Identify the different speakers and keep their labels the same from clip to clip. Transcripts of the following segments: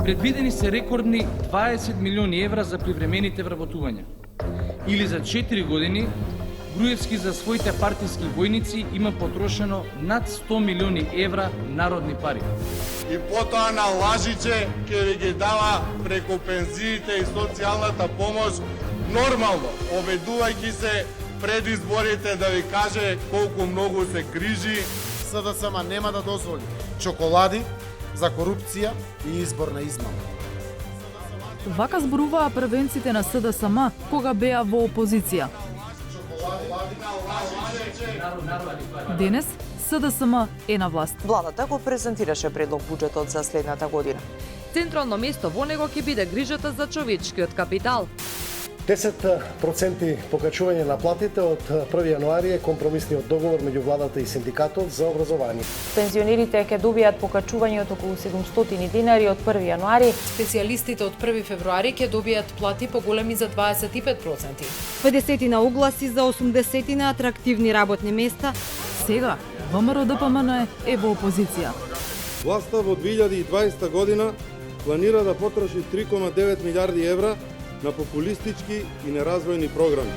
Speaker 1: Предвидени се рекордни 20 милиони евра за привремените вработувања. Или за 4 години Груевски за своите партиски војници има потрошено над 100 милиони евра народни пари.
Speaker 2: И потоа на лажиче ќе ви ги дава преку пензиите и социјалната помош нормално, обедувајќи се пред изборите да ви каже колку многу се грижи.
Speaker 3: СДСМ нема да дозволи чоколади за корупција и изборна измама.
Speaker 4: Вака зборуваа првенците на СДСМ кога беа во опозиција. Денес СДСМ е на власт.
Speaker 5: Владата го презентираше предлог буџетот за следната година.
Speaker 6: Централно место во него ќе биде грижата за човечкиот капитал.
Speaker 7: 10% покачување на платите од 1 јануари е компромисниот договор меѓу владата и синдикатот за образование.
Speaker 8: Пензионерите ќе добијат покачување од околу 700 динари од 1 јануари.
Speaker 9: Специјалистите од 1 февруари ќе добијат плати поголеми за 25%.
Speaker 10: 50 на огласи за 80 на атрактивни работни места.
Speaker 4: Сега ВМРО-ДПМН е во опозиција.
Speaker 11: Власта во 2020 година планира да потроши 3,9 милиарди евра на популистички и неразвојни програми.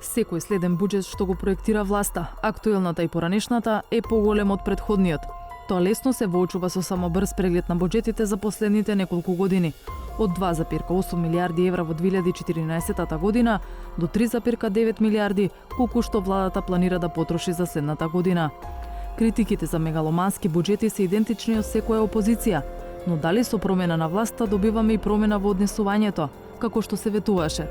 Speaker 4: Секој следен буџет што го проектира власта, актуелната и поранешната, е поголем од претходниот. Тоа лесно се воочува со само брз преглед на буџетите за последните неколку години. Од 2,8 милиарди евра во 2014 година до 3,9 милиарди колку што владата планира да потроши за следната година. Критиките за мегаломански буџети се идентични од секоја опозиција, но дали со промена на власта добиваме и промена во однесувањето, како што се ветуваше?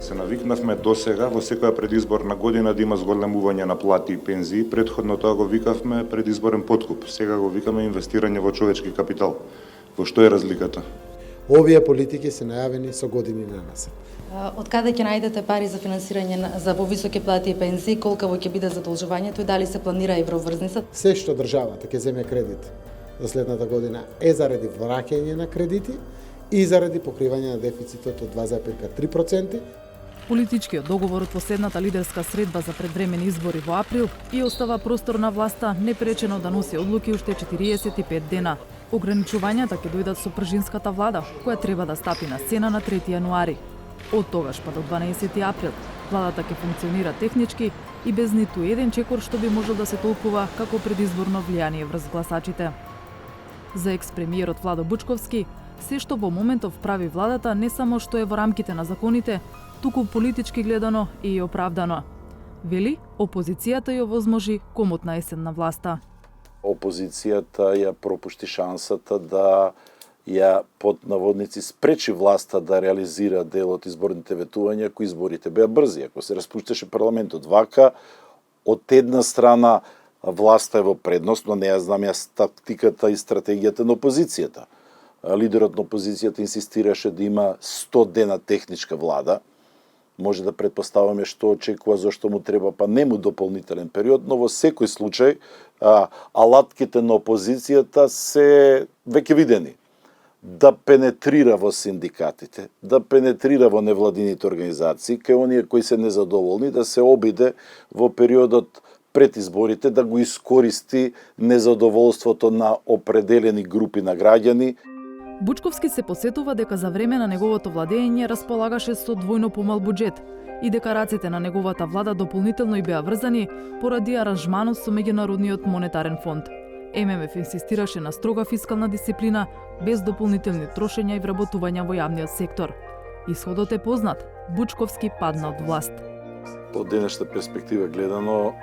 Speaker 12: Се навикнавме досега во секоја предизборна година да има зголемување на плати и пензии. Претходно тоа го викавме предизборен подкуп. Сега го викаме инвестирање во човечки капитал. Во што е разликата?
Speaker 3: Овие политики се најавени со години на нас.
Speaker 13: Од каде ќе најдете пари за финансирање за повисоки плати и пензии, колку ќе биде задолжувањето и дали се планира евроврзница?
Speaker 3: Се што државата ќе земе кредит за следната година е заради враќање на кредити и заради покривање на дефицитот од 2,3%.
Speaker 4: Политичкиот договор од последната лидерска средба за предвремени избори во април и остава простор на власта непречено да носи одлуки уште 45 дена. Ограничувањата ќе дојдат со пржинската влада, која треба да стапи на сцена на 3 јануари. Од тогаш па до 12 април, владата ќе функционира технички и без ниту еден чекор што би можел да се толкува како предизборно влијание врз гласачите. За екс-премиерот Владо Бучковски, се што во моментов прави владата не само што е во рамките на законите, туку политички гледано и оправдано. Вели, опозицијата ја овозможи комотна есен на власта.
Speaker 14: Опозицијата ја пропушти шансата да ја под наводници спречи власта да реализира дел од изборните ветувања, ако изборите беа брзи, ако се распуштеше парламентот. Вака, од една страна власта е во предност, но не ја знам јас тактиката и стратегијата на опозицијата. Лидерот на опозицијата инсистираше да има 100 дена техничка влада. Може да предпоставаме што очекува, зашто му треба, па не му дополнителен период, но во секој случај алатките на опозицијата се веќе видени. Да пенетрира во синдикатите, да пенетрира во невладините организации, кај оние кои се незадоволни, да се обиде во периодот пред изборите, да го искористи незадоволството на определени групи на граѓани.
Speaker 4: Бучковски се посетува дека за време на неговото владење располагаше со двојно помал буџет и дека раците на неговата влада дополнително и беа врзани поради аранжманот со Меѓународниот монетарен фонд. ММФ инсистираше на строга фискална дисциплина без дополнителни трошења и вработувања во јавниот сектор. Исходот е познат. Бучковски падна од власт.
Speaker 14: Од денешна перспектива гледано,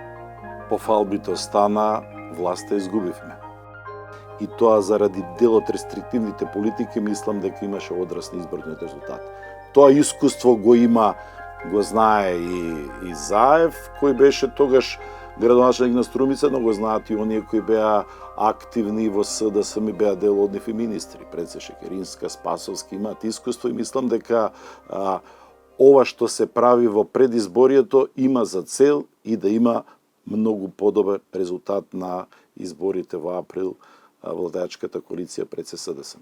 Speaker 14: по фалбите остана, власта изгубивме. И тоа заради дел од рестриктивните политики, мислам дека имаше одраз на изборниот резултат. Тоа искуство го има, го знае и Заев, кој беше тогаш градоначелник на Струмица, но го знаат и оние кои беа активни во СДСМ и беа дел од нив и министри. Предсе Шекеринска, Спасовски имаат искуство и мислам дека ова што се прави во предизборието има за цел и да има многу подобар резултат на изборите во април владеачката коалиција пред СДСМ.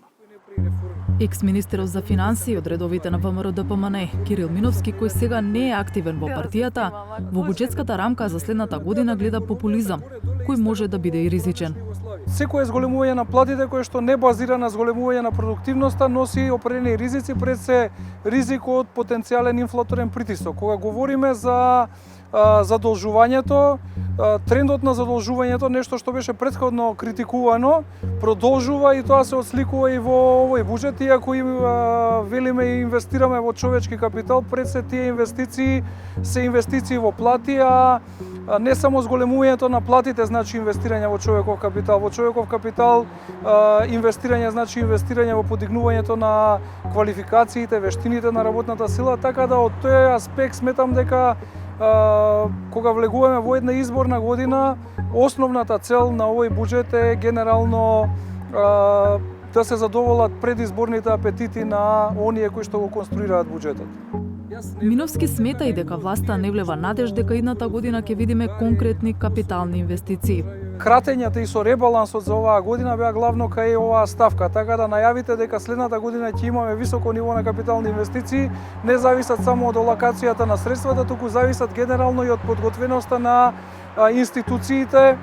Speaker 4: Екс-министерот за финансии од редовите на ВМРО-ДПМН, Кирил Миновски, кој сега не е активен во партијата, во буџетската рамка за следната година гледа популизам, кој може да биде и ризичен.
Speaker 15: Секое зголемување на платите кое што не базира на зголемување на продуктивноста носи определени ризици, пред се ризик од потенцијален инфлаторен притисок. Кога говориме за задолжувањето, трендот на задолжувањето, нешто што беше претходно критикувано, продолжува и тоа се отсликува и во овој буџет, иако велиме и инвестираме во човечки капитал, пред се тие инвестиции се инвестиции во плати, а не само зголемувањето на платите значи инвестирање во човеков капитал. Во човеков капитал инвестирање значи инвестирање во подигнувањето на квалификациите, вештините на работната сила, така да од тој аспект сметам дека кога влегуваме во една изборна година, основната цел на овој буџет е генерално да се задоволат предизборните апетити на оние кои што го конструираат буџетот.
Speaker 4: Миновски смета и дека власта не влева надеж дека идната година ќе видиме конкретни капитални инвестиции.
Speaker 15: Кратењата и со ребалансот за оваа година беа главно кај оваа ставка, така да најавите дека следната година ќе имаме високо ниво на капитални инвестиции не зависат само од алокацијата на средствата, туку зависат генерално и од подготвеноста на институциите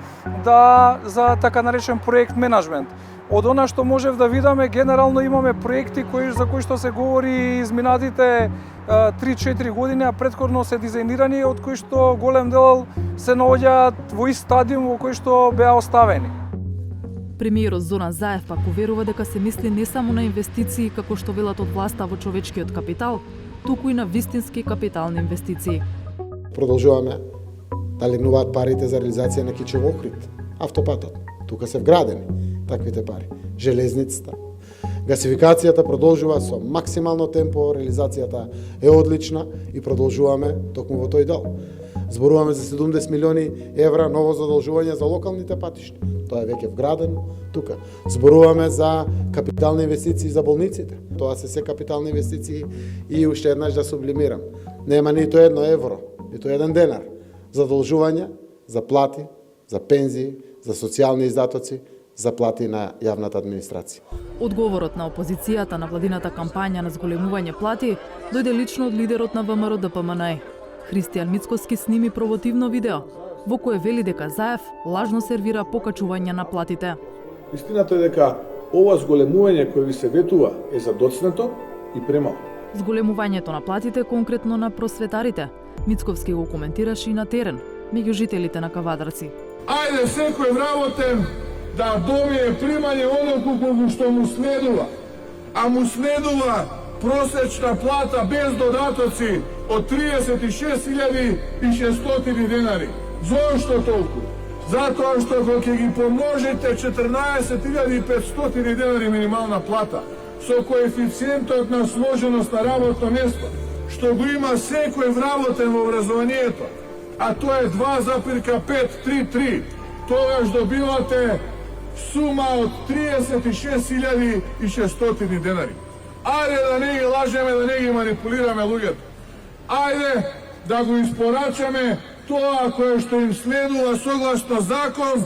Speaker 15: за така наречен проект менеджмент. Од она што можев да видаме, генерално имаме проекти за кои што се говори изминатите 3-4 години, а претходно се дизајнирани, од кои што голем дел се наоѓаат во ист стадиум во кој што беа оставени.
Speaker 4: Премиерот Зоран Заев пак уверува дека се мисли не само на инвестиции како што велат од власта во човечкиот капитал, туку и на вистински капитални инвестиции.
Speaker 3: Продолжуваме да легнуваат парите за реализација на Кичев Охрид, автопатот. Тука се вградени таквите пари. Железницата. Гасификацијата продолжува со максимално темпо, реализацијата е одлична и продолжуваме токму во тој дел. Зборуваме за 70 милиони евра ново задолжување за локалните патишни. Тоа е веќе вградено тука. Зборуваме за капитални инвестиции за болниците. Тоа се капитални инвестиции и уште еднаш да сублимирам. Нема нито едно евро, нито еден денар задолжување за плати, за пензии, за социјални издатоци, за плати на јавната администрација.
Speaker 4: Одговорот на опозицијата на владината кампања на зголемување плати дојде лично од лидерот на ВМРО-ДПМН. Христијан Мицкоски сними провотивно видео, во кое вели дека Заев лажно сервира покачување на платите.
Speaker 16: Истината е дека ова зголемување кое ви се ветува е задоцнато и премало.
Speaker 4: Зголемувањето на платите конкретно на просветарите, Мицковски го коментираше и на терен, меѓу жителите на Кавадарци.
Speaker 2: Ајде секој вработен да добие примање онолку колку што му следува, а му следува просечна плата без додатоци од 36.600 денари. Зошто толку? Затоа што кога ќе ги помножите 14.500 денари минимална плата со коефициентот на сложеност на работно место, што го има секој вработен во образованието, а тоа е 2,533, тогаш добивате сума од 36.600 денари. Ајде да не ги лажеме, да не ги манипулираме луѓето. Ајде да го испорачаме тоа кое што им следува согласно закон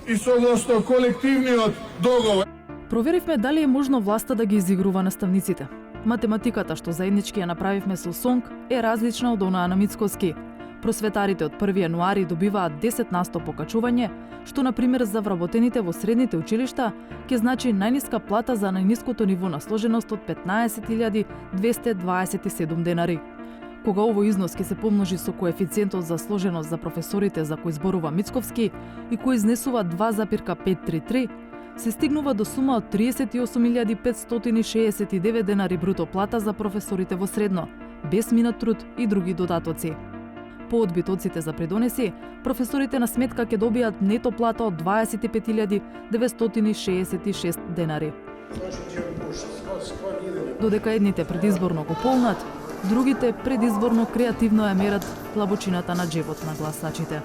Speaker 2: и согласно колективниот договор.
Speaker 4: Проверивме дали е можно власта да ги изигрува наставниците. Математиката што заеднички ја направивме со СОНК е различна од онаа на Мицкоски. Просветарите од 1 јануари добиваат 10% покачување, што на пример за вработените во средните училишта ќе значи најниска плата за најниското ниво на сложеност од 15.227 денари. Кога овој износ ќе се помножи со коефициентот за сложеност за професорите за кој зборува Мицковски и кој изнесува 2,533, се стигнува до сума од 38.569 денари бруто плата за професорите во средно, без минат труд и други додатоци. По одбитоците за придонеси, професорите на сметка ќе добијат нето плата од 25.966 денари. Додека едните предизборно го полнат, другите предизборно креативно ја мерат длабочината на џебот на гласачите.